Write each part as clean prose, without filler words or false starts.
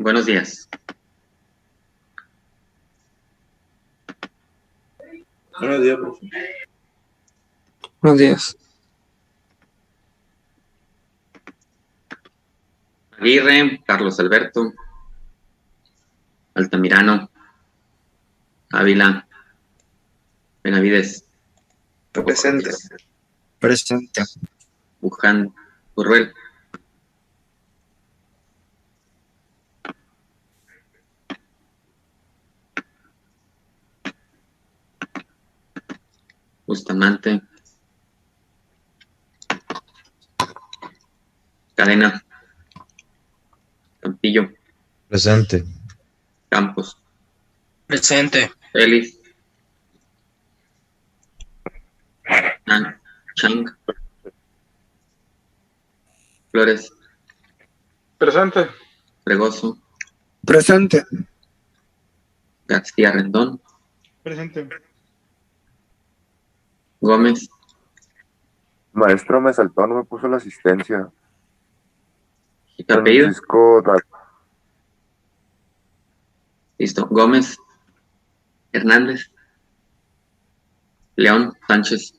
Buenos días. Buenos días, profe. Buenos días. Aguirre, Carlos Alberto, Altamirano, Ávila, Benavides, Presente. Presente. Buján, Urruel. Bustamante, Cadena, Campillo, Presente. Campos, Presente. Félix, Chang, Flores, Presente. Fregoso, Presente. García Rendón, Presente. Gómez, Maestro, me saltó, no me puso la asistencia. ¿y tu apellido? Francisco Listo. Gómez, Hernández, León, Sánchez,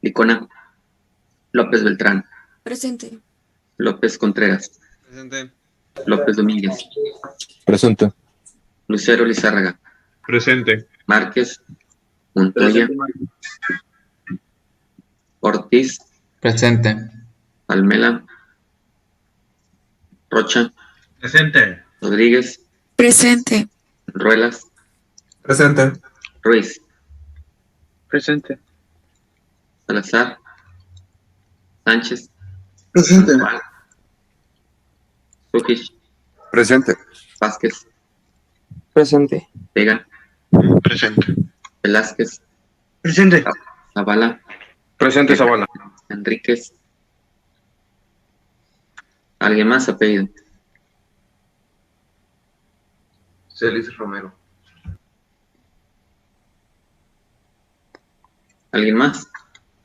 Licona, López Beltrán, Presente. López Contreras, Presente. López Domínguez, Presente. Lucero Lizárraga, Presente. Márquez, Montoya, Ortiz, Presente. Almela, Rocha, Presente. Rodríguez, Presente. Ruelas, Presente. Ruiz, Presente. Salazar, Sánchez, Presente. Sukic, presente. Vázquez, Presente. Vega, Presente. Velázquez, Presente. Zavala, Presente, Zavala. Enríquez. ¿Alguien más ha pedido? Celis Romero. ¿Alguien más?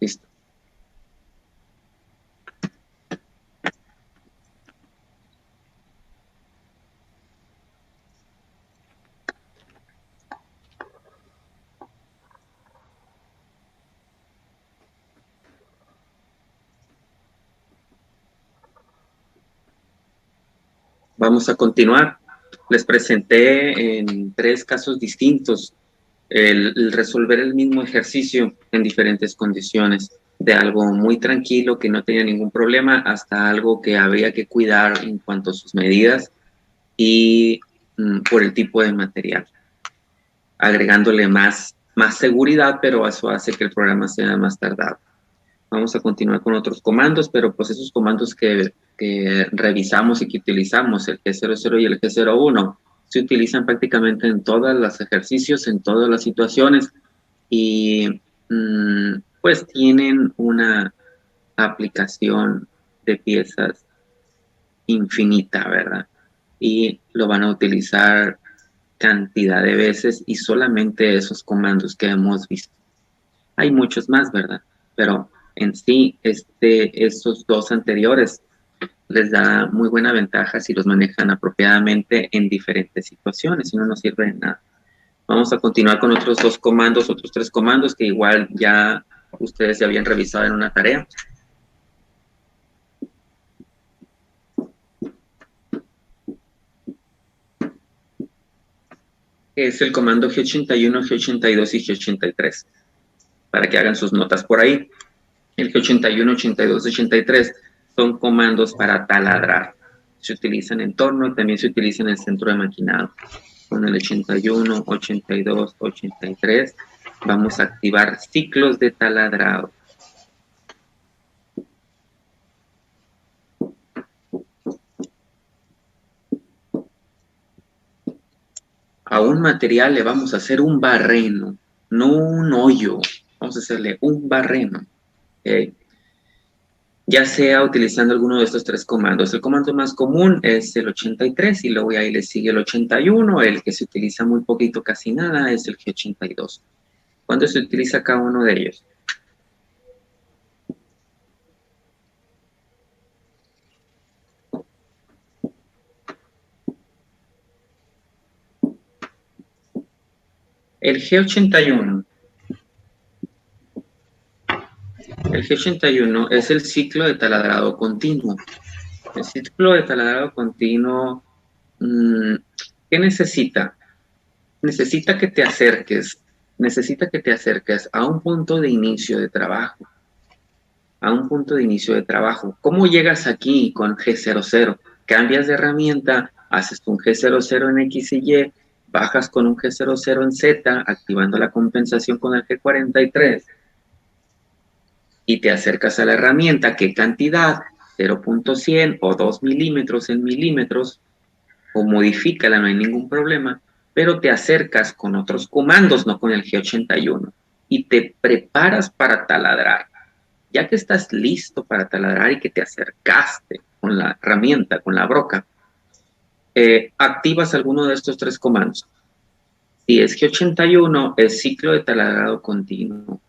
Listo. Vamos a continuar. Les presenté en 3 casos distintos el resolver el mismo ejercicio en diferentes condiciones, de algo muy tranquilo que no tenía ningún problema hasta algo que había que cuidar en cuanto a sus medidas y por el tipo de material, agregándole más seguridad, pero eso hace que el programa sea más tardado. Vamos a continuar con otros comandos, pero pues esos comandos que revisamos y que utilizamos, el G00 y el G01, se utilizan prácticamente en todos los ejercicios, en todas las situaciones, y pues tienen una aplicación de piezas infinita, ¿verdad? Y lo van a utilizar cantidad de veces y solamente esos comandos que hemos visto. Hay muchos más, ¿verdad? Pero en sí, estos 2 anteriores les da muy buena ventaja si los manejan apropiadamente en diferentes situaciones, si no nos sirve de nada. Vamos a continuar con otros 2 comandos, otros 3 comandos que igual ya ustedes ya habían revisado en una tarea. Es el comando G81, G82 y G83, para que hagan sus notas por ahí. El G81, 82, 83 son comandos para taladrar. Se utilizan en torno y también se utiliza en el centro de maquinado. Con el 81, 82, 83 vamos a activar ciclos de taladrado. A un material le vamos a hacer un barreno, no un hoyo. Vamos a hacerle un barreno. ¿Okay? Ya sea utilizando alguno de estos 3 comandos. El comando más común es el 83 y luego ahí le sigue el 81. El que se utiliza muy poquito, casi nada, es el G82. ¿Cuándo se utiliza cada uno de ellos? El G81. El G81 es el ciclo de taladrado continuo. El ciclo de taladrado continuo, ¿qué necesita? Necesita que te acerques a un punto de inicio de trabajo. ¿Cómo llegas aquí con G00? Cambias de herramienta, haces un G00 en X y Y, bajas con un G00 en Z, activando la compensación con el G43, y te acercas a la herramienta. ¿Qué cantidad? 0.100 o 2 milímetros en milímetros, o modifícala, no hay ningún problema, pero te acercas con otros comandos, no con el G81, y te preparas para taladrar. Ya que estás listo para taladrar y que te acercaste con la herramienta, con la broca, activas alguno de estos tres comandos. Si es G81, el ciclo de taladrado continuo,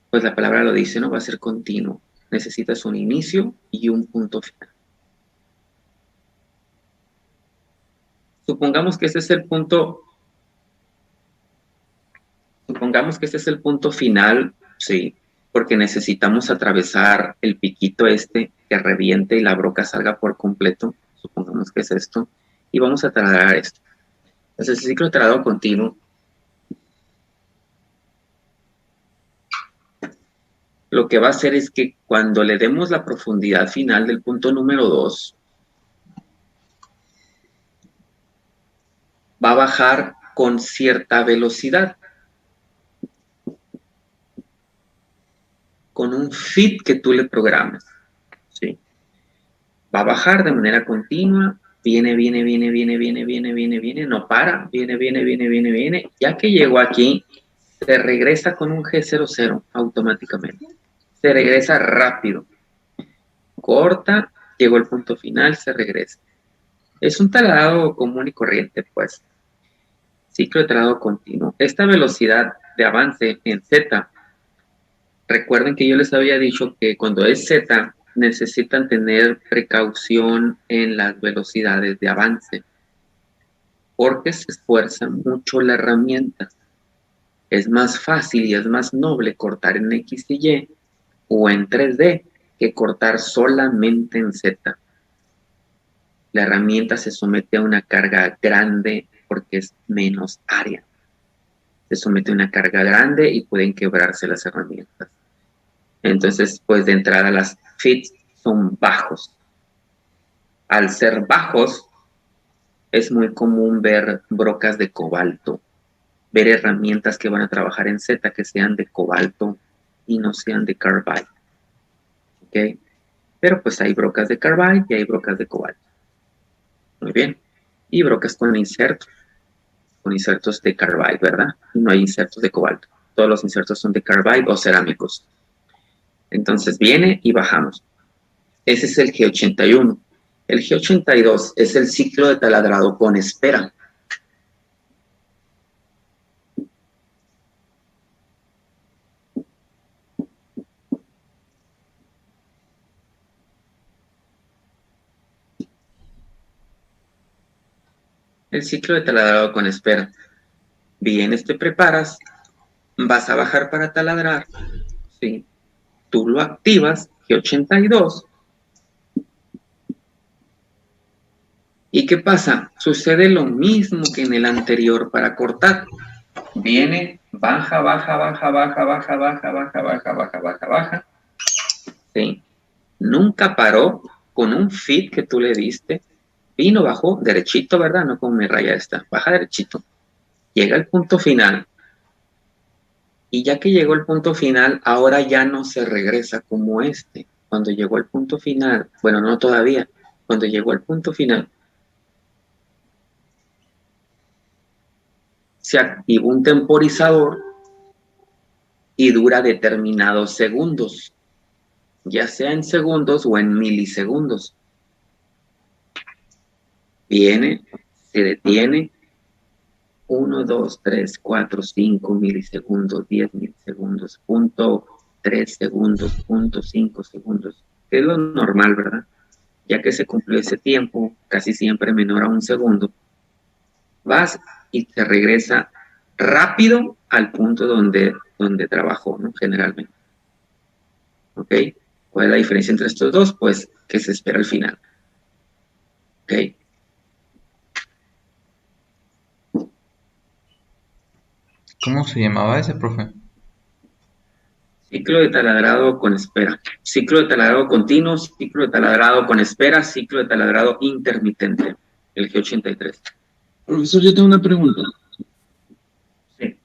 pues la palabra lo dice, ¿no? Va a ser continuo. Necesitas un inicio y un punto final. Supongamos que este es el punto final, sí, porque necesitamos atravesar el piquito este que reviente y la broca salga por completo. Supongamos que es esto, y vamos a taladrar esto. Entonces, el ciclo de taladrado continuo lo que va a hacer es que cuando le demos la profundidad final del punto número 2, va a bajar con cierta velocidad, con un fit que tú le programes, ¿sí? Va a bajar de manera continua, viene, no para, viene, ya que llegó aquí, se regresa con un G00 automáticamente, se regresa rápido, corta, llegó al punto final, se regresa. Es un taladrado común y corriente, pues. Ciclo de taladrado continuo. Esta velocidad de avance en Z, recuerden que yo les había dicho que cuando es Z, necesitan tener precaución en las velocidades de avance, porque se esfuerza mucho la herramienta. Es más fácil y es más noble cortar en X y Y o en 3D que cortar solamente en Z. La herramienta se somete a una carga grande porque es menos área. Se somete a una carga grande y pueden quebrarse las herramientas. Entonces, pues de entrada las fits son bajos. Al ser bajos, es muy común ver brocas de cobalto, ver herramientas que van a trabajar en Z que sean de cobalto y no sean de carbide. ¿Ok? Pero pues hay brocas de carbide y hay brocas de cobalto. Muy bien. Y brocas con insertos de carbide, ¿verdad? No hay insertos de cobalto. Todos los insertos son de carbide o cerámicos. Entonces viene y bajamos. Ese es el G81. El G82 es el ciclo de taladrado con espera. El ciclo de taladrado con espera. Vienes, te preparas, vas a bajar para taladrar, ¿sí? Tú lo activas, G82. ¿Y qué pasa? Sucede lo mismo que en el anterior para cortar. Viene, baja, ¿sí? Nunca paró con un fit que tú le diste. Vino, bajó, derechito, ¿verdad? No como mi raya esta. Baja derechito. Llega al punto final. Y ya que llegó al punto final, ahora ya no se regresa como este. Cuando llegó al punto final, bueno, no todavía. Cuando llegó al punto final, se activó un temporizador y dura determinados segundos, ya sea en segundos o en milisegundos. Viene, se detiene, 1, 2, 3, 4, 5 milisegundos, 10 milisegundos, punto 3 segundos, punto 5 segundos, que es lo normal, ¿verdad? Ya que se cumplió ese tiempo, casi siempre menor a un segundo, vas y te regresa rápido al punto donde trabajó, ¿no? Generalmente. ¿Ok? ¿Cuál es la diferencia entre estos dos? Pues que se espera al final. ¿Ok? ¿Cómo se llamaba ese, profe? Ciclo de taladrado con espera. Ciclo de taladrado continuo, ciclo de taladrado con espera, ciclo de taladrado intermitente. El G83. Profesor, yo tengo una pregunta. Sí.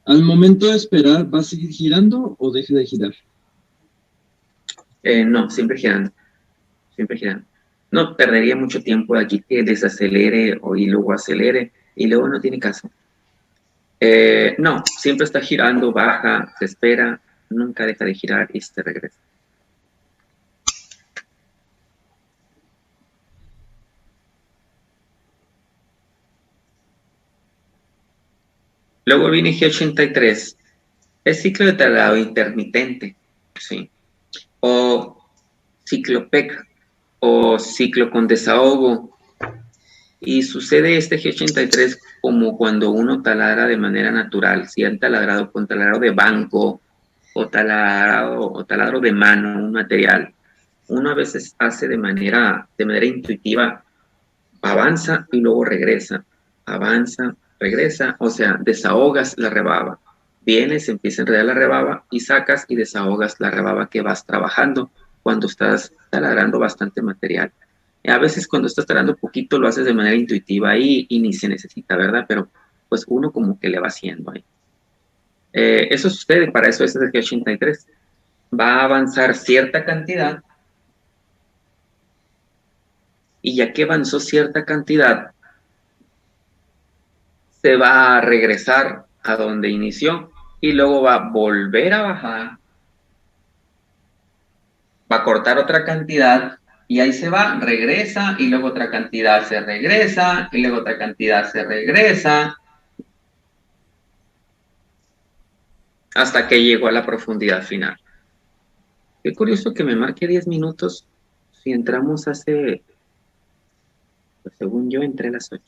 ¿Al momento de esperar va a seguir girando o deje de girar? No, siempre girando. Siempre girando. No perdería mucho tiempo aquí que desacelere y luego acelere y luego no tiene caso. No, siempre está girando, baja, se espera, nunca deja de girar y se regresa. Luego viene G83, es ciclo de taladrado intermitente, ¿sí? O ciclo PEC, o ciclo con desahogo. Y sucede este G83 como cuando uno taladra de manera natural, si han taladrado con taladro de banco o taladro de mano, un material. Uno a veces hace de manera intuitiva, avanza y luego regresa, avanza, regresa, o sea, desahogas la rebaba. Vienes, empieza a enredar la rebaba y sacas y desahogas la rebaba que vas trabajando cuando estás taladrando bastante material. A veces cuando estás taladrando poquito lo haces de manera intuitiva y ni se necesita, ¿verdad? Pero pues uno como que le va haciendo ahí. Eso sucede, para eso es el G83. Va a avanzar cierta cantidad y ya que avanzó cierta cantidad, se va a regresar a donde inició y luego va a volver a bajar, va a cortar otra cantidad y ahí se va, regresa y luego otra cantidad se regresa y luego otra cantidad se regresa hasta que llegó a la profundidad final. Qué curioso que me marque 10 minutos si entramos hace, pues según yo entré a las 8.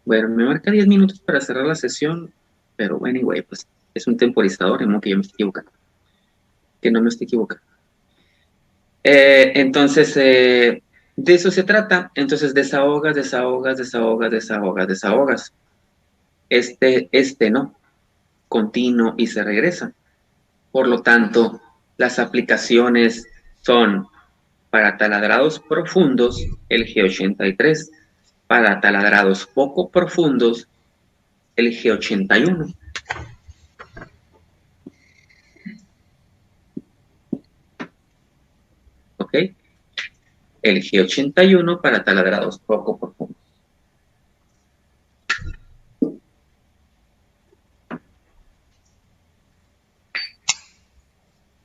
Bueno, me marca 10 minutos para cerrar la sesión, pero bueno, anyway, pues es un temporizador, de modo que yo me estoy equivocando. Que no me estoy equivocando. Entonces, de eso se trata. Entonces, desahogas. No, continuo y se regresa. Por lo tanto, las aplicaciones son para taladrados profundos, el G83, para taladrados poco profundos, el G81. ¿Ok? El G81 para taladrados poco profundos.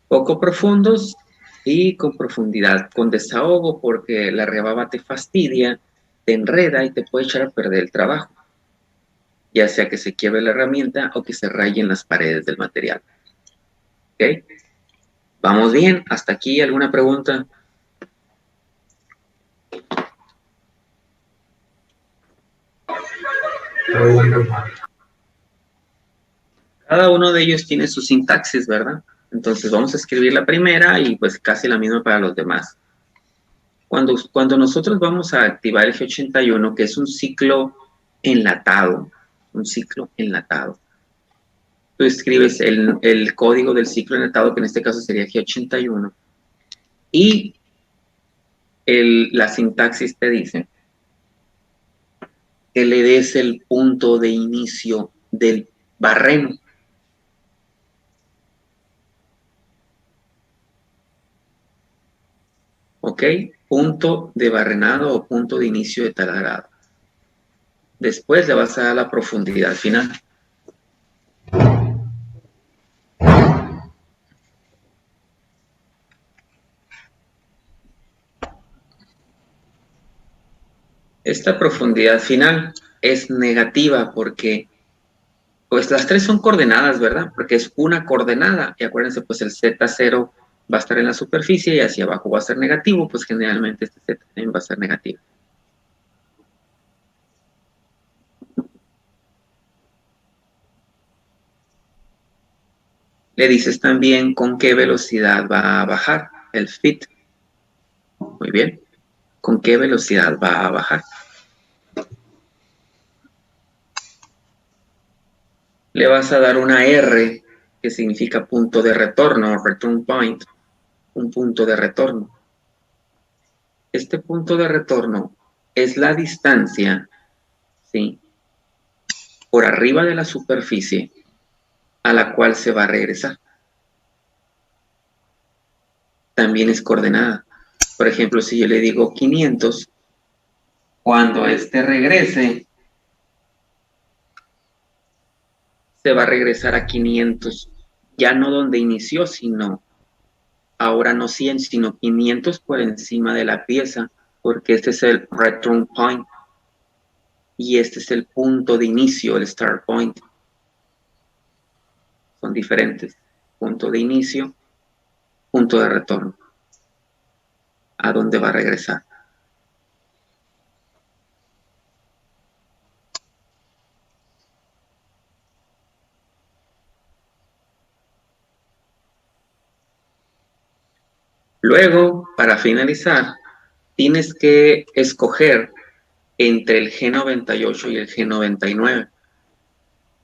Poco profundos y con profundidad, con desahogo, porque la rebaba te fastidia, te enreda y te puede echar a perder el trabajo, ya sea que se quiebre la herramienta o que se rayen las paredes del material. ¿Ok? ¿Vamos bien? ¿Hasta aquí alguna pregunta? Cada uno de ellos tiene su sintaxis, ¿verdad? Entonces vamos a escribir la primera y pues casi la misma para los demás. Cuando nosotros vamos a activar el G81, que es un ciclo enlatado, tú escribes el código del ciclo enlatado, que en este caso sería G81, y la sintaxis te dice que le des el punto de inicio del barreno. ¿Ok? Punto de barrenado o punto de inicio de taladrado. Después le vas a dar la profundidad final. Esta profundidad final es negativa porque pues las tres son coordenadas, ¿verdad? Porque es una coordenada y acuérdense, pues el Z0 va a estar en la superficie y hacia abajo va a ser negativo, pues generalmente este Z también va a ser negativo. Le dices también con qué velocidad va a bajar el fit. Muy bien. ¿Con qué velocidad va a bajar? Le vas a dar una R, que significa punto de retorno, return point, un punto de retorno. Este punto de retorno es la distancia, ¿sí?, por arriba de la superficie a la cual se va a regresar. También es coordenada. Por ejemplo, si yo le digo 500, cuando este regrese, se va a regresar a 500, ya no donde inició, sino ahora no 100, sino 500 por encima de la pieza, porque este es el return point y este es el punto de inicio, el start point. Son diferentes. Punto de inicio, punto de retorno. ¿A dónde va a regresar? Luego, para finalizar, tienes que escoger entre el G98 y el G99.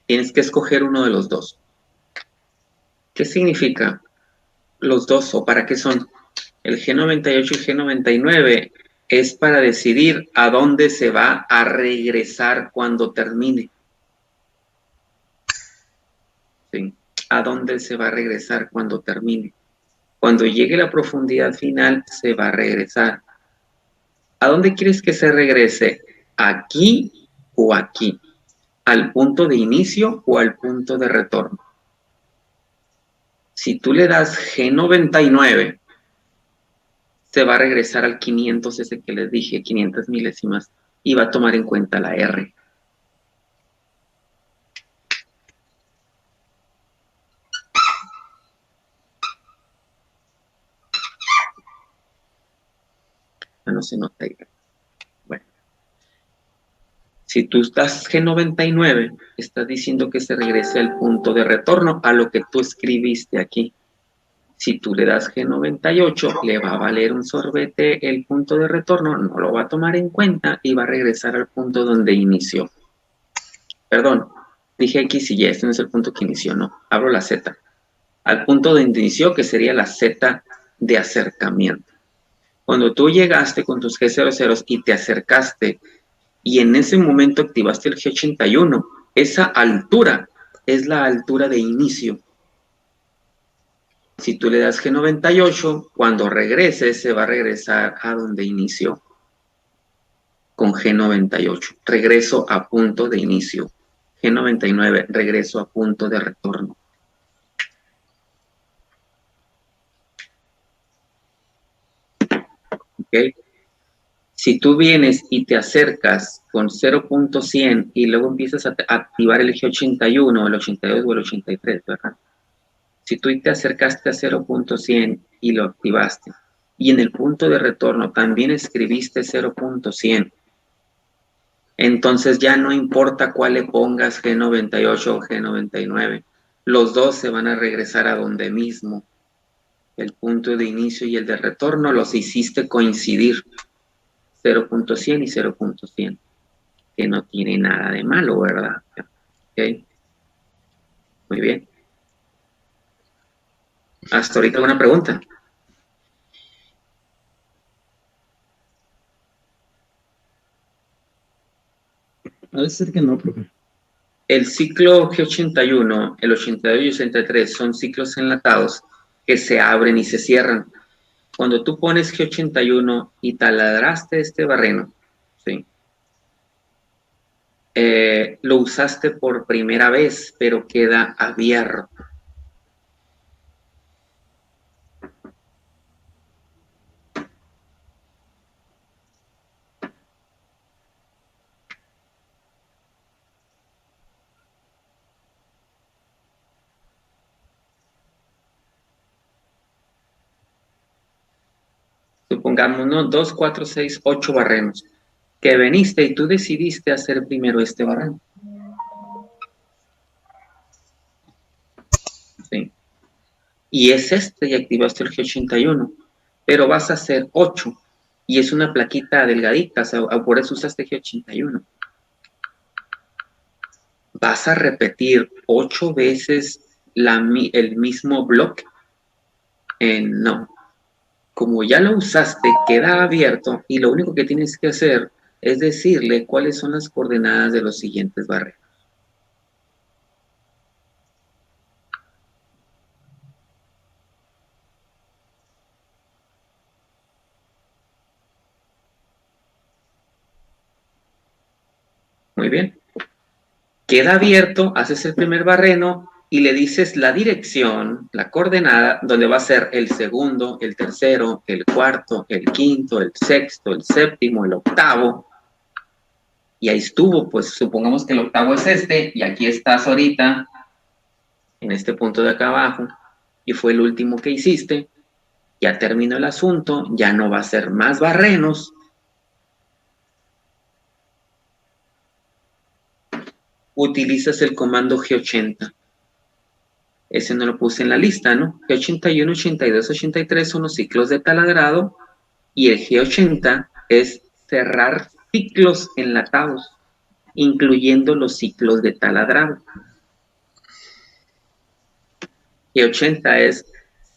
Tienes que escoger uno de los dos. ¿Qué significa los dos o para qué son? El G98 y G99 es para decidir a dónde se va a regresar cuando termine. ¿Sí? ¿A dónde se va a regresar cuando termine? Cuando llegue la profundidad final, se va a regresar. ¿A dónde quieres que se regrese? ¿Aquí o aquí? ¿Al punto de inicio o al punto de retorno? Si tú le das G99, se va a regresar al 500, ese que les dije, 500 milésimas, y va a tomar en cuenta la R. No se nota ahí. Bueno. Si tú das G99, estás diciendo que se regrese al punto de retorno, a lo que tú escribiste aquí. Si tú le das G98, le va a valer un sorbete el punto de retorno, no lo va a tomar en cuenta y va a regresar al punto donde inició. Perdón, dije X y Y, este no es el punto que inició, no. Abro la Z. Al punto donde inició, que sería la Z de acercamiento. Cuando tú llegaste con tus G00 y te acercaste y en ese momento activaste el G81, esa altura es la altura de inicio. Si tú le das G98, cuando regrese se va a regresar a donde inició con G98. Regreso a punto de inicio. G99, regreso a punto de retorno. ¿Ok? Si tú vienes y te acercas con 0.100 y luego empiezas a activar el G81, el 82 o el 83, ¿verdad? Si tú te acercaste a 0.100 y lo activaste, y en el punto de retorno también escribiste 0.100, entonces ya no importa cuál le pongas, G98 o G99, los dos se van a regresar a donde mismo. El punto de inicio y el de retorno los hiciste coincidir, 0.100 y 0.100, que no tiene nada de malo, ¿verdad? ¿Ok? Muy bien. Hasta ahorita una pregunta. Parece ser que no, profe. El ciclo G81, el 82 y 83 son ciclos enlatados que se abren y se cierran. Cuando tú pones G81 y taladraste este barreno, ¿sí? Lo usaste por primera vez, pero queda abierto. Supongamos, ¿no? 2, 4, 6, 8 barrenos. Que veniste y tú decidiste hacer primero este barreno. ¿Sí? y es este, y activaste el G81, pero vas a hacer 8, y es una plaquita delgadita, o sea, por eso usaste G81. Vas a repetir 8 veces el mismo bloque. No. Como ya lo usaste, queda abierto, y lo único que tienes que hacer es decirle cuáles son las coordenadas de los siguientes barrenos. Muy bien. Queda abierto, haces el primer barreno y le dices la dirección, la coordenada, donde va a ser el segundo, el tercero, el cuarto, el quinto, el sexto, el séptimo, el octavo. Y ahí estuvo, pues supongamos que el octavo es este, y aquí estás ahorita, en este punto de acá abajo, y fue el último que hiciste. Ya terminó el asunto, ya no va a ser más barrenos. Utilizas el comando G80. Ese no lo puse en la lista, ¿no? G81, 82, 83 son los ciclos de taladrado, y el G80 es cerrar ciclos enlatados, incluyendo los ciclos de taladrado. G80 es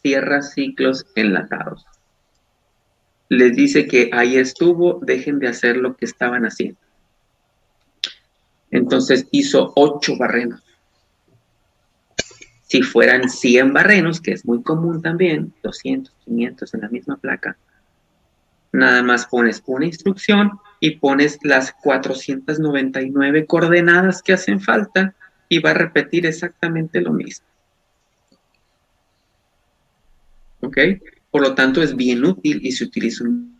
cierra ciclos enlatados. Les dice que ahí estuvo, dejen de hacer lo que estaban haciendo. Entonces hizo 8 barrenos. Si fueran 100 barrenos, que es muy común también, 200, 500 en la misma placa, nada más pones una instrucción y pones las 499 coordenadas que hacen falta y va a repetir exactamente lo mismo. ¿Ok? Por lo tanto, es bien útil y se utiliza un...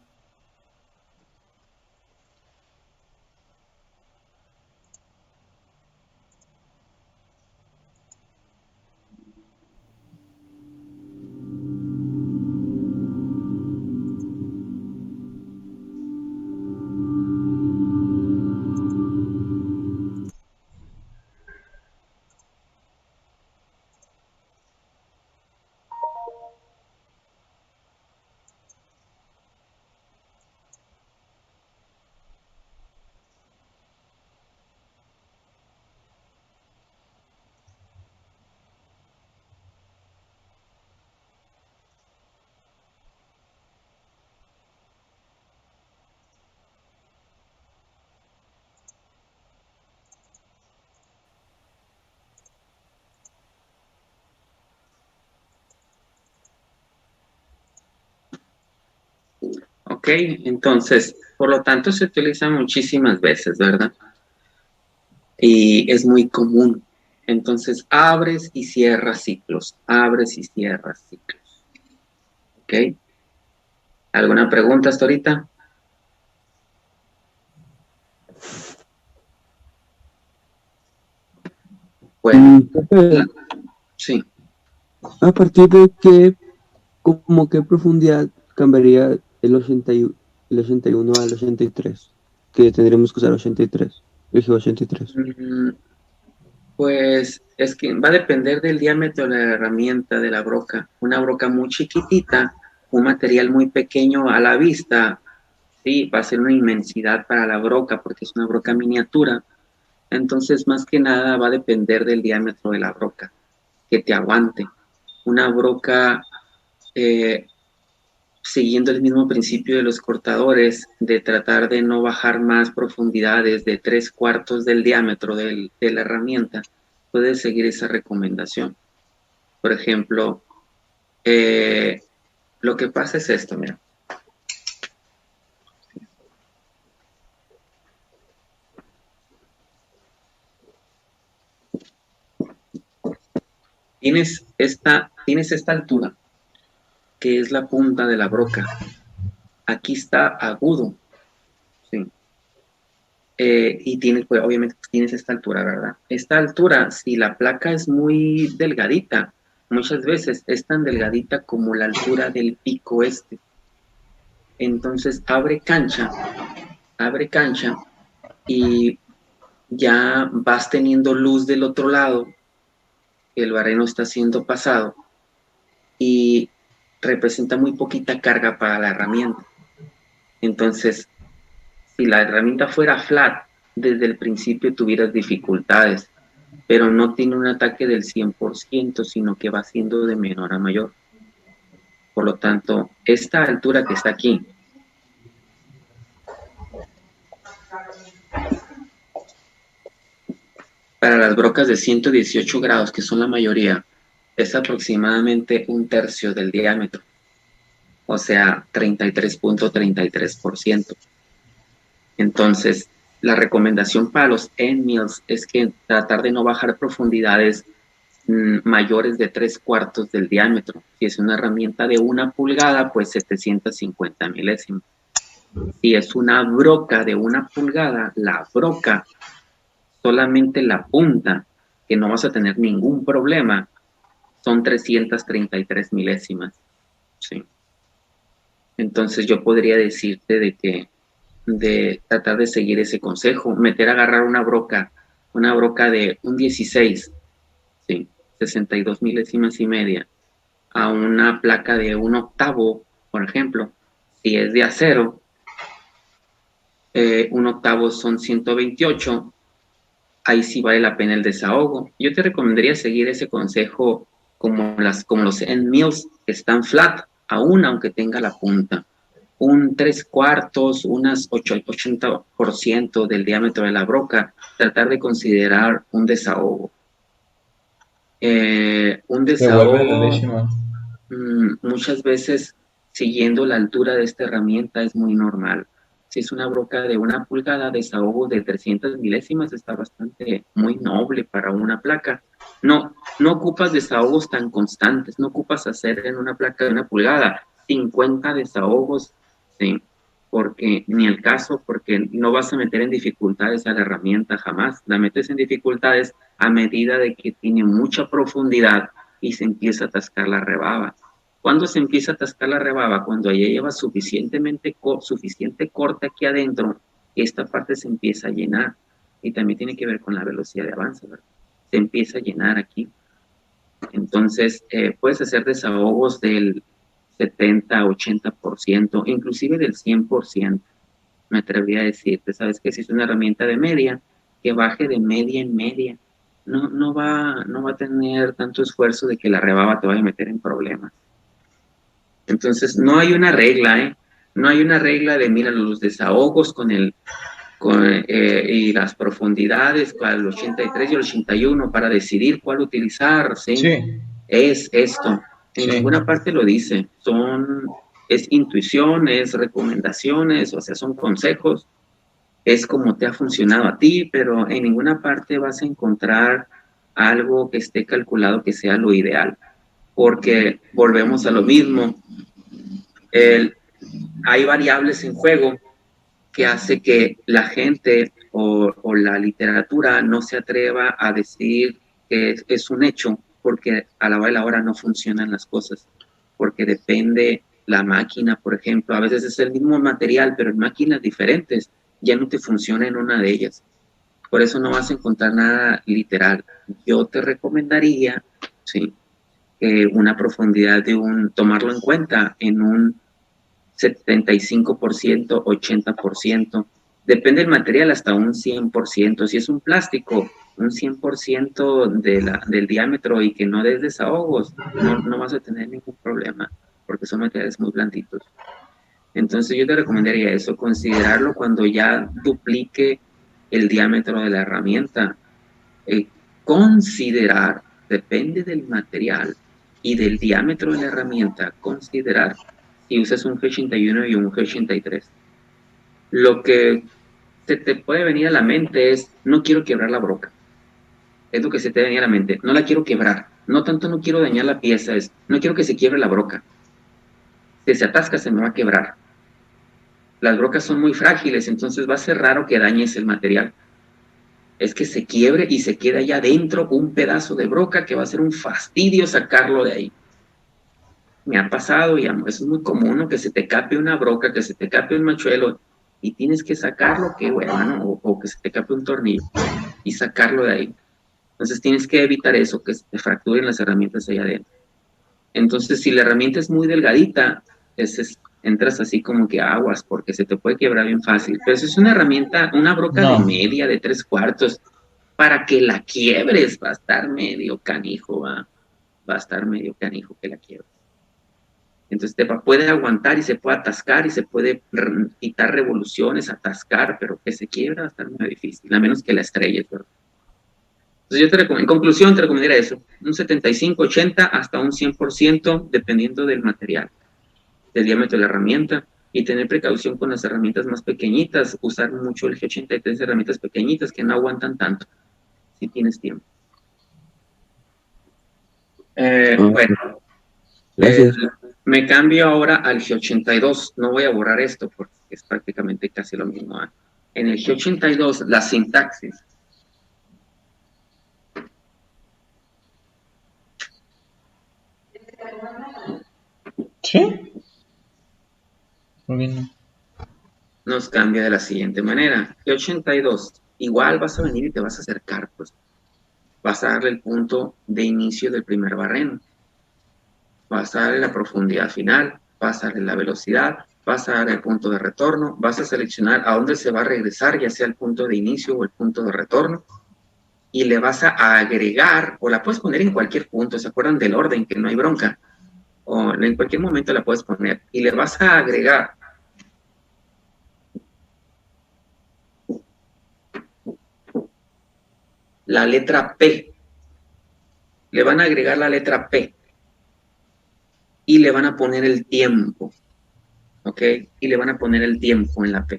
Ok, entonces, por lo tanto se utiliza muchísimas veces, ¿verdad? Y es muy común. Entonces, abres y cierras ciclos, abres y cierras ciclos. ¿Ok? ¿Alguna pregunta hasta ahorita? Bueno, sí. ¿A partir de qué, como qué profundidad cambiaría el 81 al 83? Que tendremos que usar 83, el G83. Pues es que va a depender del diámetro de la herramienta, de la broca. Una broca muy chiquitita, un material muy pequeño a la vista, sí, va a ser una inmensidad para la broca porque es una broca miniatura. Entonces, más que nada va a depender del diámetro de la broca, que te aguante. Una broca, siguiendo el mismo principio de los cortadores, de tratar de no bajar más profundidades de 3/4 del diámetro de la herramienta, puedes seguir esa recomendación. Por ejemplo, lo que pasa es esto, mira. Tienes esta altura, que es la punta de la broca. Aquí está agudo, ¿sí? Y tienes, pues, obviamente tienes esta altura, ¿verdad? Esta altura, si la placa es muy delgadita, muchas veces es tan delgadita como la altura del pico este. Entonces abre cancha y ya vas teniendo luz del otro lado, el barreno está siendo pasado, y representa muy poquita carga para la herramienta. Entonces, si la herramienta fuera flat, desde el principio tuvieras dificultades, pero no tiene un ataque del 100%, sino que va siendo de menor a mayor. Por lo tanto, esta altura que está aquí, para las brocas de 118 grados, que son la mayoría, es aproximadamente 1/3 del diámetro, o sea, 33.33%. Entonces, la recomendación para los end mills es que tratar de no bajar profundidades mayores de 3/4 del diámetro. Si es una herramienta de 1 pulgada, pues 750 milésimas. Si es una broca de 1 pulgada, la broca, solamente la punta, que no vas a tener ningún problema, son 333 milésimas. ¿Sí? Entonces yo podría decirte de tratar de seguir ese consejo, agarrar una broca de un 16, ¿sí? 62 milésimas y media, a una placa de 1/8, por ejemplo. Si es de acero, 1/8 son 128, ahí sí vale la pena el desahogo. Yo te recomendaría seguir ese consejo como los end mills que están flat, aún aunque tenga la punta. Un 3/4, unas 80% del diámetro de la broca, tratar de considerar un desahogo. Un desahogo, muchas veces, siguiendo la altura de esta herramienta, es muy normal. Si es una broca de 1 pulgada, desahogo de 300 milésimas está muy noble para una placa. No ocupas desahogos tan constantes, no ocupas hacer en una placa de 1 pulgada 50 desahogos, ¿sí? Porque no vas a meter en dificultades a la herramienta jamás. La metes en dificultades a medida de que tiene mucha profundidad y se empieza a atascar la rebaba. ¿Cuándo se empieza a atascar la rebaba? Cuando ya lleva suficiente corte aquí adentro, esta parte se empieza a llenar. Y también tiene que ver con la velocidad de avance, ¿verdad? Se empieza a llenar aquí. Entonces, puedes hacer desahogos del 70, 80%, inclusive del 100%. Me atrevería a decirte, ¿sabes qué? Si es una herramienta de media, que baje de media en media. No va a tener tanto esfuerzo de que la rebaba te vaya a meter en problemas. Entonces, no hay una regla, No hay una regla de, mira, los desahogos y las profundidades para el 83 y el 81 para decidir cuál utilizar, ¿sí? Sí. Es esto. En ninguna parte lo dice. Es intuición, es recomendaciones, o sea, son consejos. Es como te ha funcionado a ti, pero en ninguna parte vas a encontrar algo que esté calculado que sea lo ideal. Porque volvemos a lo mismo. Hay variables en juego que hace que la gente o la literatura no se atreva a decir que es un hecho, porque a la hora de la hora no funcionan las cosas, porque depende la máquina, por ejemplo, a veces es el mismo material, pero en máquinas diferentes ya no te funciona en una de ellas. Por eso no vas a encontrar nada literal. Yo te recomendaría, sí, una profundidad tomarlo en cuenta en un 75%, 80%, depende del material, hasta un 100%. Si es un plástico, un 100% del diámetro y que no des desahogos, no vas a tener ningún problema, porque son materiales muy blanditos. Entonces yo te recomendaría eso, considerarlo cuando ya duplique el diámetro de la herramienta. Considerar, depende del material y del diámetro de la herramienta, considerar si usas un G81 y un G83. Lo que se te puede venir a la mente es, no quiero quebrar la broca. Es lo que se te venía a la mente, no la quiero quebrar. No tanto no quiero dañar la pieza, es, no quiero que se quiebre la broca. Si se atasca, se me va a quebrar. Las brocas son muy frágiles, entonces va a ser raro que dañes el material. Es que se quiebre y se quede allá adentro un pedazo de broca que va a ser un fastidio sacarlo de ahí. Me ha pasado, y es muy común, ¿no? Que se te cape una broca, que se te cape un machuelo y tienes que sacarlo, que bueno, o que se te cape un tornillo y sacarlo de ahí. Entonces tienes que evitar eso, que se te fracturen las herramientas allá adentro. Entonces, si la herramienta es muy delgadita, entras así como que aguas, porque se te puede quebrar bien fácil. Pero si es una herramienta, una broca de media, de 3/4, para que la quiebres, va a estar medio canijo, va a estar medio canijo que la quiebres. Entonces puede aguantar y se puede atascar y se puede quitar revoluciones, atascar, pero que se quiebra va a estar muy difícil, a menos que la estrelles, ¿verdad? Entonces yo en conclusión te recomendaría eso, un 75, 80 hasta un 100%, dependiendo del material, del diámetro de la herramienta, y tener precaución con las herramientas más pequeñitas, usar mucho el G83 de herramientas pequeñitas que no aguantan tanto, si tienes tiempo. Bueno, Gracias. me cambio ahora al G82, no voy a borrar esto porque es prácticamente casi lo mismo. En el G82, la sintaxis. ¿Sí? ¿Por qué no? Nos cambia de la siguiente manera. G82, igual vas a venir y te vas a acercar, pues. Vas a darle el punto de inicio del primer barreno. Vas a darle la profundidad final, vas a darle la velocidad, vas a dar el punto de retorno, vas a seleccionar a dónde se va a regresar, ya sea el punto de inicio o el punto de retorno, y le vas a agregar, o la puedes poner en cualquier punto, ¿se acuerdan del orden? Que no hay bronca, o en cualquier momento la puedes poner, y le vas a agregar la letra P. Le van a agregar la letra P. Y le van a poner el tiempo. ¿Ok? Y le van a poner el tiempo en la P.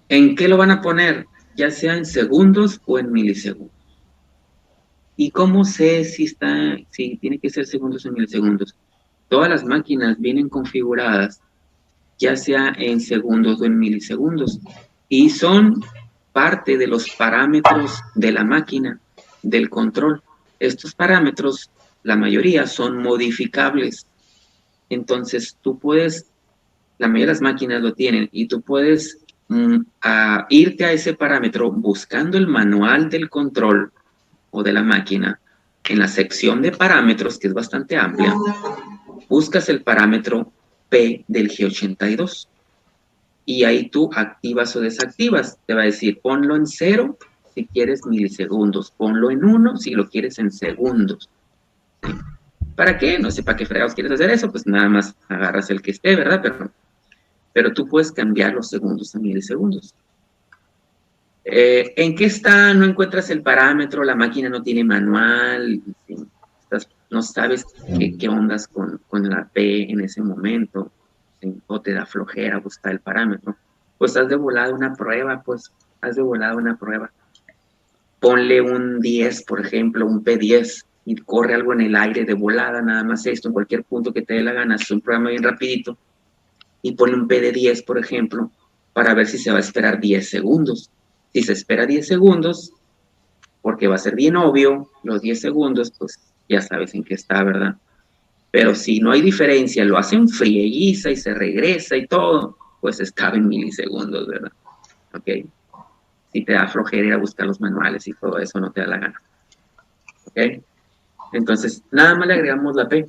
¿En qué lo van a poner? Ya sea en segundos o en milisegundos. ¿Y cómo sé si tiene que ser segundos o milisegundos? Todas las máquinas vienen configuradas, ya sea en segundos o en milisegundos. Y son parte de los parámetros de la máquina, del control. Estos parámetros, la mayoría, son modificables. Entonces, la mayoría de las máquinas lo tienen, y tú puedes irte a ese parámetro buscando el manual del control o de la máquina. En la sección de parámetros, que es bastante amplia, buscas el parámetro P del G82. Y ahí tú activas o desactivas. Te va a decir, ponlo en 0 si quieres milisegundos, ponlo en 1 si lo quieres en segundos. ¿Sí? ¿Para qué? No sé para qué fregados quieres hacer eso, pues nada más agarras el que esté, ¿verdad? Pero tú puedes cambiar los segundos a milisegundos. ¿En qué está? No encuentras el parámetro, la máquina no tiene manual, ¿sí? No sabes qué ondas con la P en ese momento, ¿sí? O te da flojera buscar el parámetro, pues haz de volada una prueba, Ponle un 10, por ejemplo, un P10, y corre algo en el aire de volada, nada más esto, en cualquier punto que te dé la gana, es un programa bien rapidito, y ponle un P de 10, por ejemplo, para ver si se va a esperar 10 segundos. Si se espera 10 segundos, porque va a ser bien obvio, los 10 segundos, pues ya sabes en qué está, ¿verdad? Pero si no hay diferencia, lo hace en frieguiza y se regresa y todo, pues estaba en milisegundos, ¿verdad? ¿Ok? Si te da flojera ir a buscar los manuales y todo eso, no te da la gana. ¿Ok? Entonces, nada más le agregamos la P.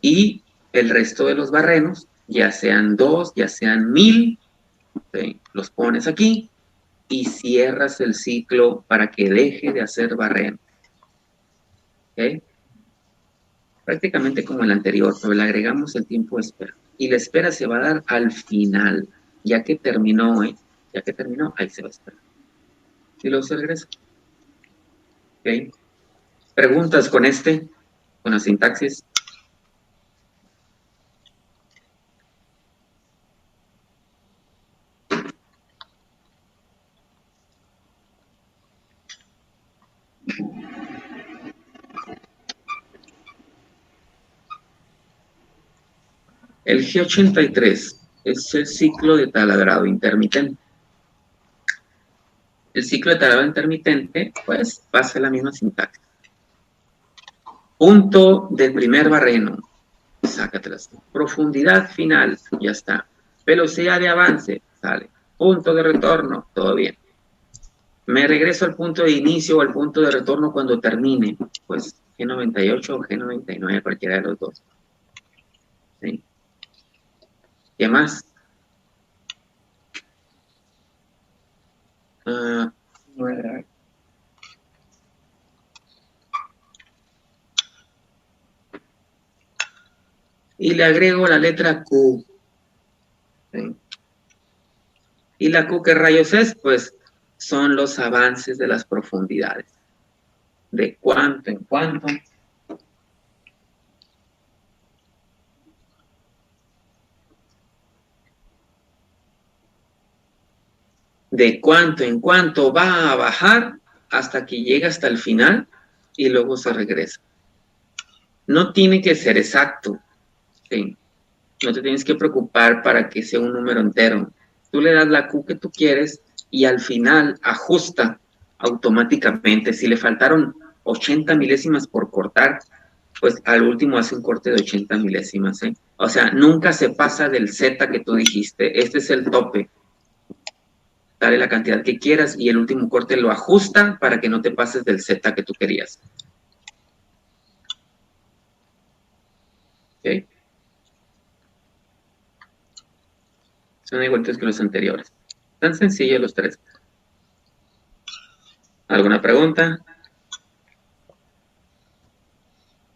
Y el resto de los barrenos, ya sean 2, ya sean 1000, ¿okay? Los pones aquí y cierras el ciclo para que deje de hacer barrenos. ¿Ok? Prácticamente como el anterior, pero le agregamos el tiempo de espera. Y la espera se va a dar al final, ya que terminó, ahí se va a esperar. Y luego se regresa. ¿Ok? ¿Preguntas con la sintaxis? El G83 es el ciclo de taladrado intermitente. El ciclo de taladrado intermitente, pues, pasa la misma sintaxis. Punto del primer barreno, sácatelas. Profundidad final, ya está. Velocidad de avance, sale. Punto de retorno, todo bien. Me regreso al punto de inicio o al punto de retorno cuando termine. Pues G98 o G99, cualquiera de los dos. ¿Sí? ¿Qué más? Y le agrego la letra Q. ¿Sí? ¿Y la Q qué rayos es? Pues son los avances de las profundidades. De cuánto en cuánto. De cuánto en cuánto va a bajar hasta que llega hasta el final y luego se regresa. No tiene que ser exacto. ¿Sí? No te tienes que preocupar para que sea un número entero. Tú le das la Q que tú quieres y al final ajusta automáticamente. Si le faltaron 80 milésimas por cortar, pues al último hace un corte de 80 milésimas. ¿Eh? O sea, nunca se pasa del Z que tú dijiste. Este es el tope. Dale la cantidad que quieras y el último corte lo ajusta para que no te pases del Z que tú querías. ¿Ok? Son iguales que los anteriores. Tan sencillos los tres. ¿Alguna pregunta?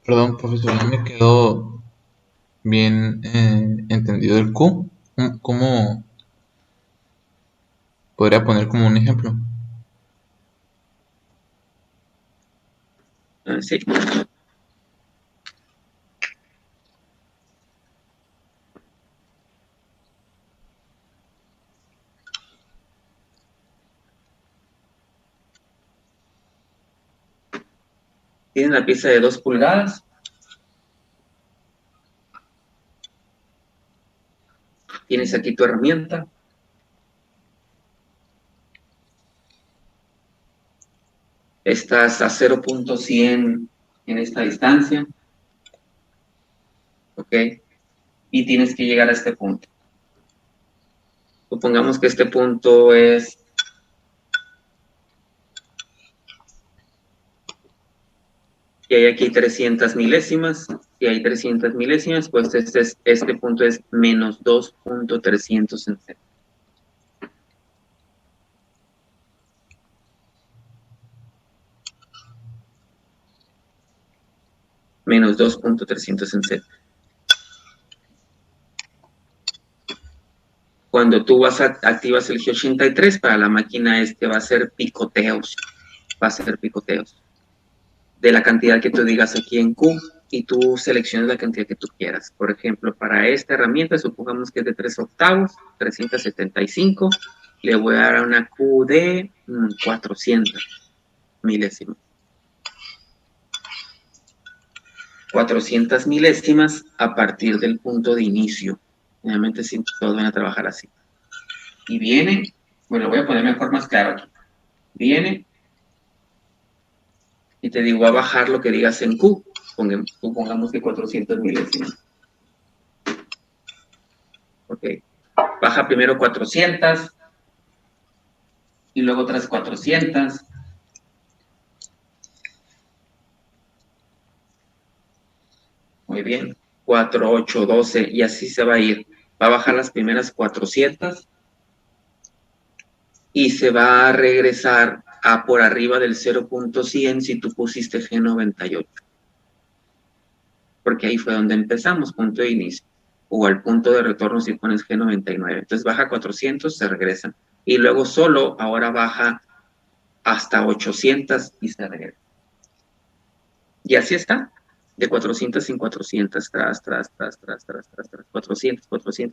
Perdón, profesor, no me quedó bien entendido el Q. ¿Cómo podría poner como un ejemplo? Sí. Tienen la pieza de 2 pulgadas. Tienes aquí tu herramienta. Estás a 0.100 en esta distancia. ¿Ok? Y tienes que llegar a este punto. Supongamos que este punto es y hay aquí 300 milésimas. Si hay 300 milésimas, pues este punto es menos 2.300 en Z. Menos 2.300 en Z. Cuando tú activas el G83, para la máquina va a ser picoteos. Va a ser picoteos. De la cantidad que tú digas aquí en Q y tú seleccionas la cantidad que tú quieras. Por ejemplo, para esta herramienta, supongamos que es de 3 octavos, 375, le voy a dar una Q de 400 milésimas. 400 milésimas a partir del punto de inicio. Realmente sí, todos van a trabajar así. Y viene, bueno, lo voy a poner mejor más claro aquí. Viene y te digo a bajar lo que digas en Q. Supongamos que 400 milésimas. Ok. Baja primero 400 y luego otras 400. Muy bien. 4, 8, 12 y así se va a ir. Va a bajar las primeras 400 y se va a regresar a por arriba del 0.100 si tú pusiste G98. Porque ahí fue donde empezamos, punto de inicio. O al punto de retorno si pones G99. Entonces baja 400, se regresa. Y luego solo ahora baja hasta 800 y se regresa. Y así está. De 400 en 400, tras, 400, 400,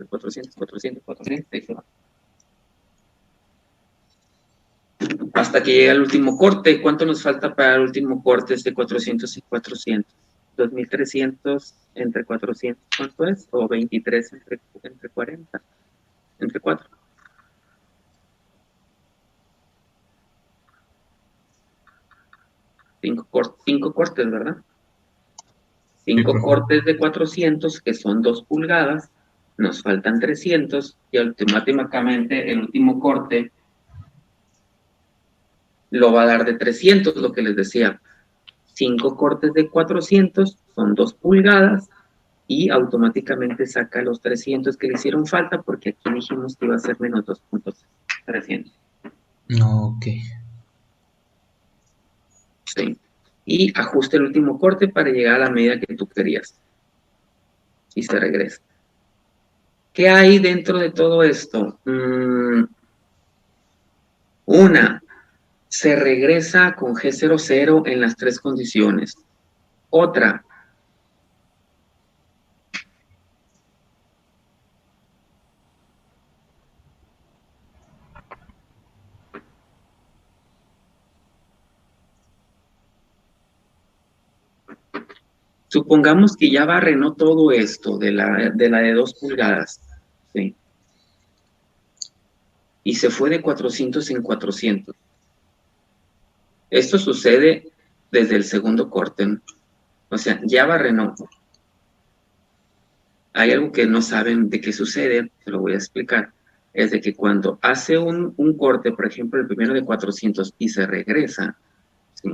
400, 400, 400, ahí se va. Hasta que llega el último corte. ¿Cuánto nos falta para el último corte? Es de 400 y 400. 2300 entre 400. ¿Cuánto es? O 23 entre 40. Entre 4. Cinco cortes, ¿verdad? 5 cortes de 400, que son 2 pulgadas. Nos faltan 300 y automáticamente el último corte lo va a dar de 300, lo que les decía. 5 cortes de 400 son 2 pulgadas y automáticamente saca los 300 que le hicieron falta porque aquí dijimos que iba a ser menos 2.300. No, ok. Sí. Y ajusta el último corte para llegar a la medida que tú querías. Y se regresa. ¿Qué hay dentro de todo esto? Una, se regresa con G00 en las 3 condiciones. Otra, supongamos que ya barrenó todo esto de la de 2 pulgadas, ¿sí? Y se fue de 400 en 400. Esto sucede desde el segundo corte, ¿no? O sea, ya barrenó. Hay algo que no saben de qué sucede, se lo voy a explicar. Es de que cuando hace un corte, por ejemplo, el primero de 400 y se regresa, ¿sí?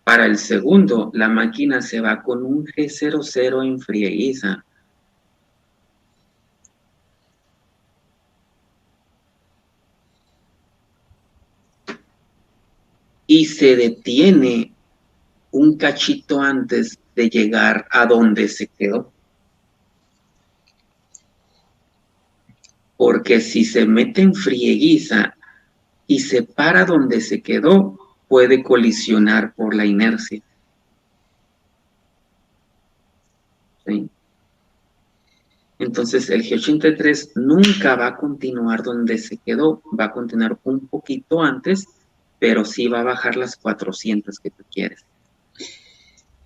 Para el segundo, la máquina se va con un G00 en frieguiza. Y se detiene un cachito antes de llegar a donde se quedó. Porque si se mete en frieguiza y se para donde se quedó, puede colisionar por la inercia. ¿Sí? Entonces el G83 nunca va a continuar donde se quedó, va a continuar un poquito antes, pero sí va a bajar las 400 que tú quieres.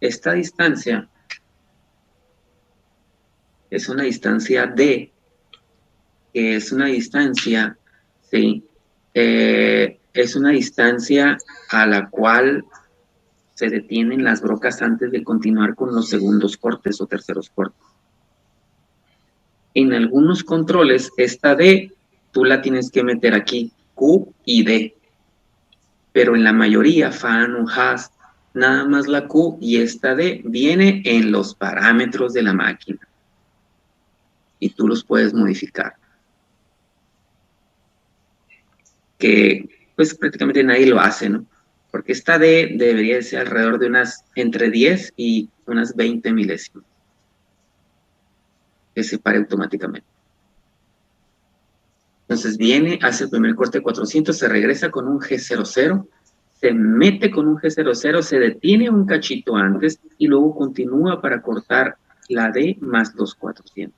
Esta distancia es una distancia D, que es una distancia, ¿sí? Es una distancia a la cual se detienen las brocas antes de continuar con los segundos cortes o terceros cortes. En algunos controles, esta D, tú la tienes que meter aquí, Q y D. Pero en la mayoría, FAN o HAS, nada más la Q y esta D viene en los parámetros de la máquina. Y tú los puedes modificar. Que pues prácticamente nadie lo hace, ¿no? Porque esta D debería ser alrededor de unas entre 10 y unas 20 milésimas. Que se pare automáticamente. Entonces viene, hace el primer corte de 400, se regresa con un G00, se mete con un G00, se detiene un cachito antes y luego continúa para cortar la D más los 400.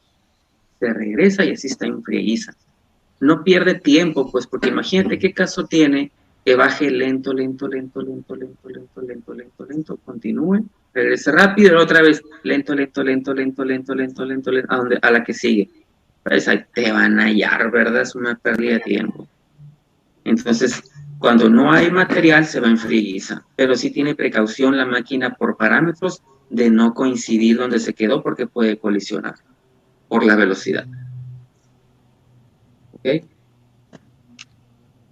Se regresa y así está en frieguiza. No pierde tiempo, pues, porque imagínate qué caso tiene que baje lento, continúe, regrese rápido y otra vez lento, a la que sigue. Pues ahí te van a hallar, ¿verdad? Es una pérdida de tiempo. Entonces, cuando no hay material, se va en frieguiza, pero sí tiene precaución la máquina por parámetros de no coincidir donde se quedó porque puede colisionar por la velocidad. ¿Ok?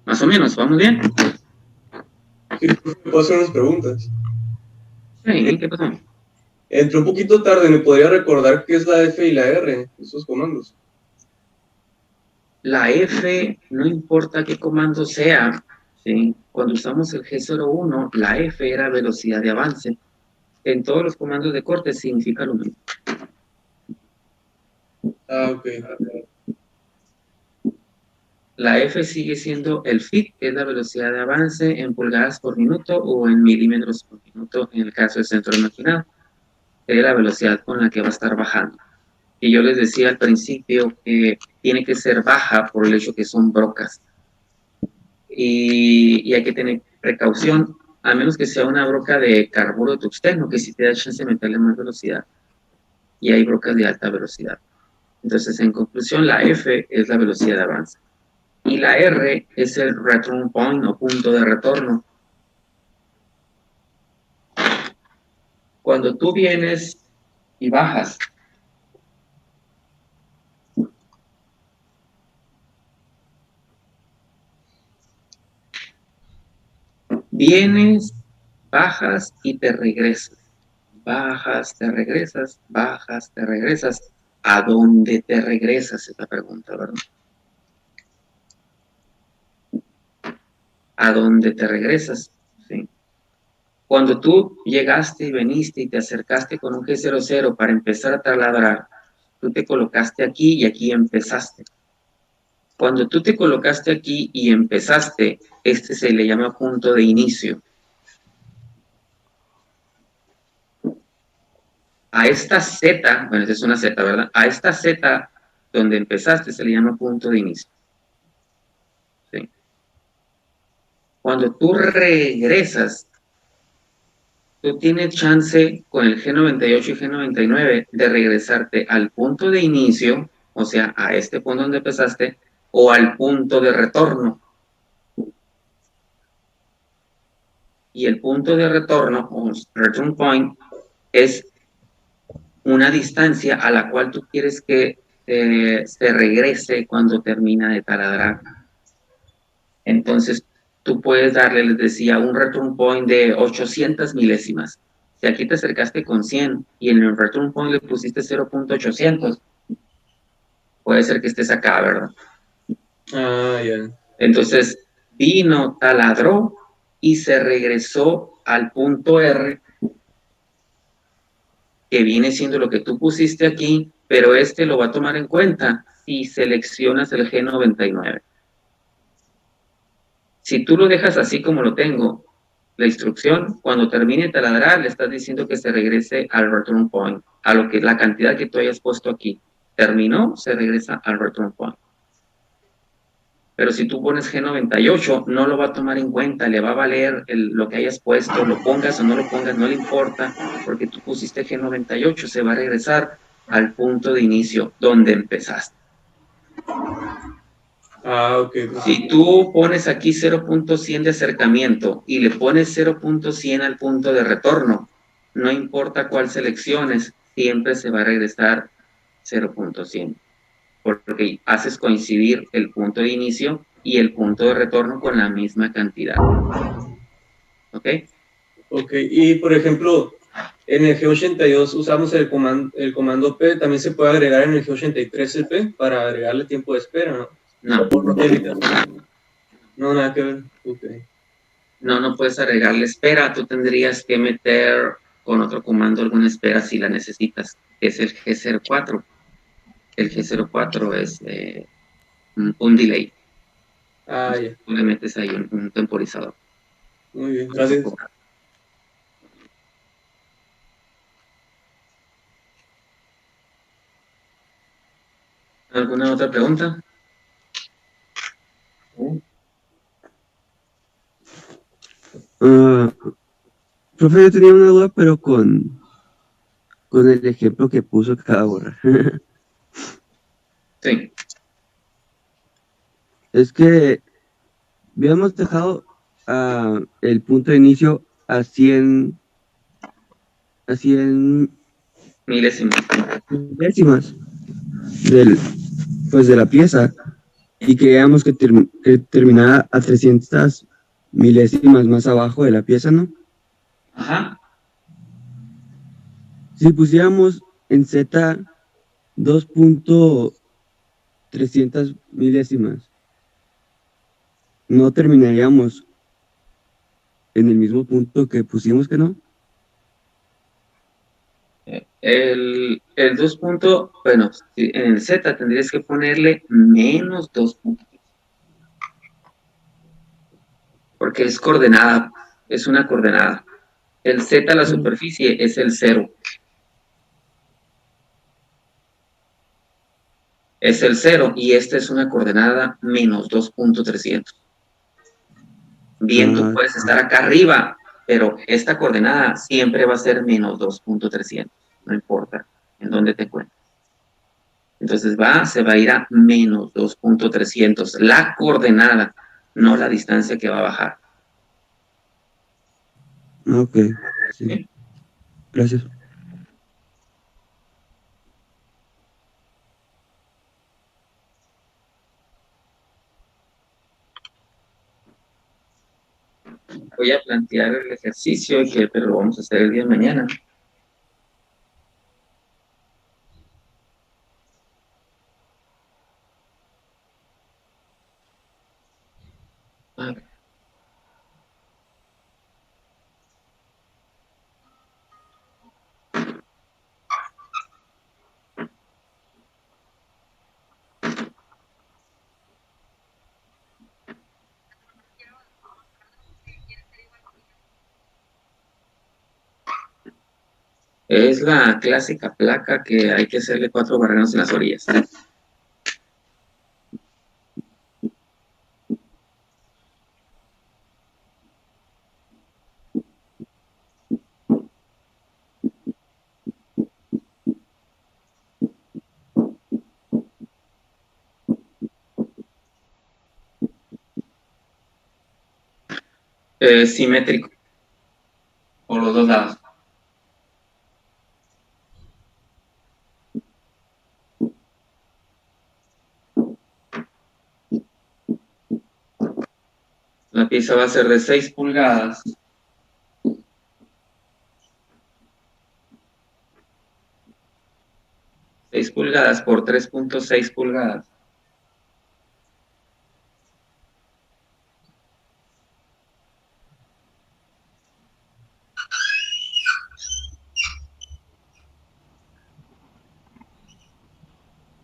Más o menos, ¿vamos bien? Sí, puedo hacer unas preguntas. Sí, ¿qué pasó? Entré un poquito tarde, ¿me podría recordar qué es la F y la R, esos comandos? La F, no importa qué comando sea, ¿sí? Cuando usamos el G01, la F era velocidad de avance. En todos los comandos de corte significa lo mismo. Ah, ok. La F sigue siendo el FIT, que es la velocidad de avance en pulgadas por minuto o en milímetros por minuto, en el caso del centro imaginado. Es la velocidad con la que va a estar bajando. Y yo les decía al principio que tiene que ser baja por el hecho que son brocas. Y hay que tener precaución, a menos que sea una broca de carburo de tungsteno, que si te da chance de meterle más velocidad. Y hay brocas de alta velocidad. Entonces, en conclusión, la F es la velocidad de avance. Y la R es el return point o punto de retorno. Cuando tú vienes y bajas, Vienes, bajas y te regresas. Bajas, te regresas, bajas, te regresas. ¿A dónde te regresas? Es la pregunta, ¿verdad? ¿A dónde te regresas? ¿Sí? Cuando tú llegaste y veniste y te acercaste con un G00 para empezar a taladrar, tú te colocaste aquí y aquí empezaste. Cuando tú te colocaste aquí y empezaste, este se le llama punto de inicio. A esta Z, bueno, esta es una Z, ¿verdad? A esta Z donde empezaste se le llama punto de inicio. ¿Sí? Cuando tú regresas, tú tienes chance con el G98 y G99 de regresarte al punto de inicio, o sea, a este punto donde empezaste, o al punto de retorno. Y el punto de retorno, o return point, es una distancia a la cual tú quieres que se regrese cuando termina de taladrar. Entonces, tú puedes darle, les decía, un return point de 800 milésimas. Si aquí te acercaste con 100 y en el return point le pusiste 0.800, puede ser que estés acá, ¿verdad? Ah, ya. Entonces, vino, taladró y se regresó al punto R, que viene siendo lo que tú pusiste aquí, pero este lo va a tomar en cuenta si seleccionas el G99. Si tú lo dejas así como lo tengo, la instrucción, cuando termine de taladrar, le estás diciendo que se regrese al return point, a lo que la cantidad que tú hayas puesto aquí. Terminó, se regresa al return point. Pero si tú pones G98, no lo va a tomar en cuenta, le va a valer lo que hayas puesto, lo pongas o no lo pongas, no le importa, porque tú pusiste G98, se va a regresar al punto de inicio, donde empezaste. Ah, ok. Si tú pones aquí 0.100 de acercamiento y le pones 0.100 al punto de retorno, no importa cuál selecciones, siempre se va a regresar 0.100, porque haces coincidir el punto de inicio y el punto de retorno con la misma cantidad. ¿Ok? Ok, y por ejemplo, en el G82 usamos el comando P, también se puede agregar en el G83 el P para agregarle tiempo de espera, ¿no? No. No, nada que ver. Okay. No puedes agregarle espera, tú tendrías que meter con otro comando alguna espera si la necesitas, que es el G04. El G04 es un delay. Ah, ya. Tú le metes ahí un temporizador. Muy bien, gracias. ¿Alguna otra pregunta? Profe, yo tenía una duda, pero con el ejemplo que puso que acaba de borrar. Sí. Es que habíamos dejado el punto de inicio a 100 milésimas de la pieza, y queríamos que terminara a 300 milésimas más abajo de la pieza, ¿no? Ajá. Si pusiéramos en Z 2.300 milésimas, ¿no terminaríamos en el mismo punto que pusimos que no? El 2 puntos, bueno, en el Z tendrías que ponerle menos 2 puntos. Porque es coordenada, es una coordenada. El Z a la superficie es el 0. Es el 0 y esta es una coordenada menos 2.300. Bien, tú puedes estar acá arriba, pero esta coordenada siempre va a ser menos 2.300. No importa en dónde te encuentres. Entonces se va a ir a menos 2.300. La coordenada, no la distancia que va a bajar. Ok, sí. Gracias. voy a plantear el ejercicio, pero lo vamos a hacer el día de mañana. A ver. Es la clásica placa que hay que hacerle 4 barrenos en las orillas. Simétrico por los dos lados. La pieza va a ser de 6 pulgadas. Pulgadas por 3.6 pulgadas.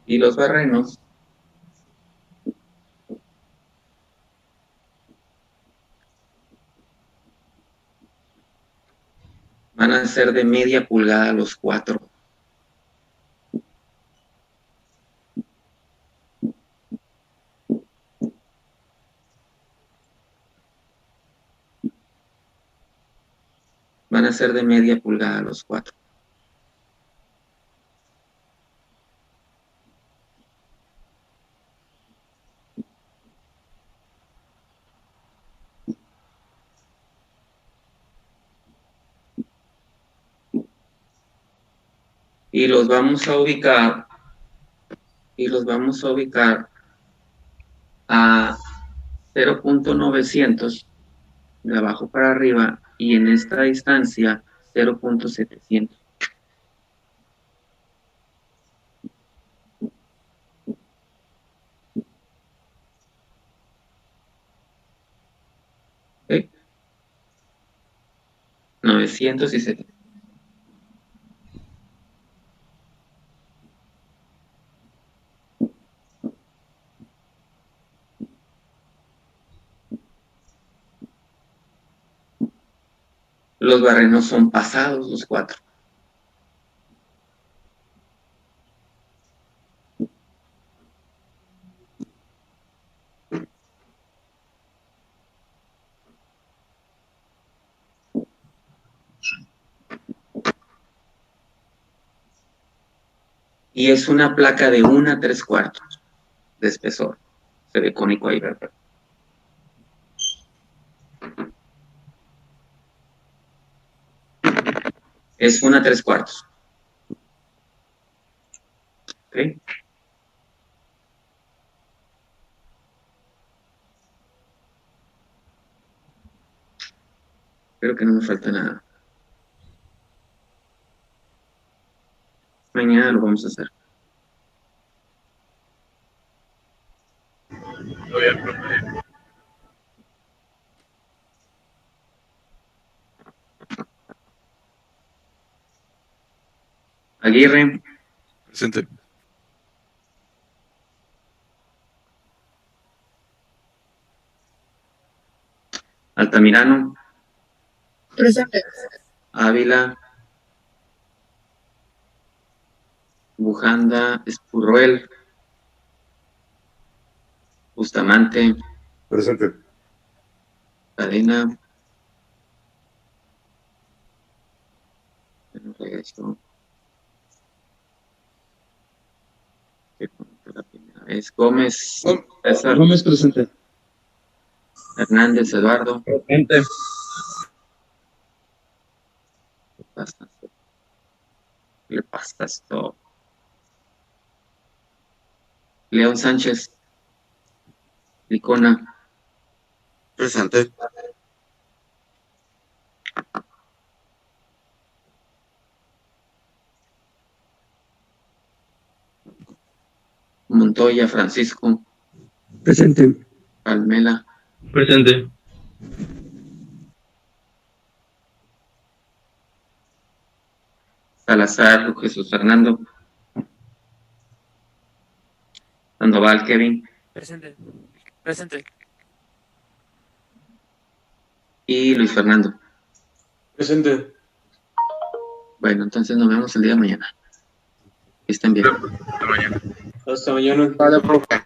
Y los barrenos van a ser de media pulgada los 4. Van a ser de media pulgada los 4. Y los vamos a ubicar a 0.900 de abajo para arriba y en esta distancia 0.700. ¿Okay? 900 y 700. Los barrenos son pasados los 4. Y es una placa de 1 3/4 de espesor. Se ve cónico ahí, ¿verdad? Es 1 3/4. ¿Ok? Espero que no me falte nada. Mañana lo vamos a hacer. Aguirre. Presente. Altamirano. Presente. Ávila. Bujanda. Espurruel. Bustamante. Presente. Cadena. Regreso. La primera vez. Gómez. César. Gómez presente. Hernández Eduardo. Presente. Le pasas todo. León Sánchez. Licona. Presente. Montoya Francisco, Presente. Almela, Presente. Salazar Jesús Fernando, Sandoval Kevin Presente. Presente. y Luis Fernando. Presente. Bueno, entonces nos vemos el día de mañana. Que estén bien. Hasta mañana. Vale, profe.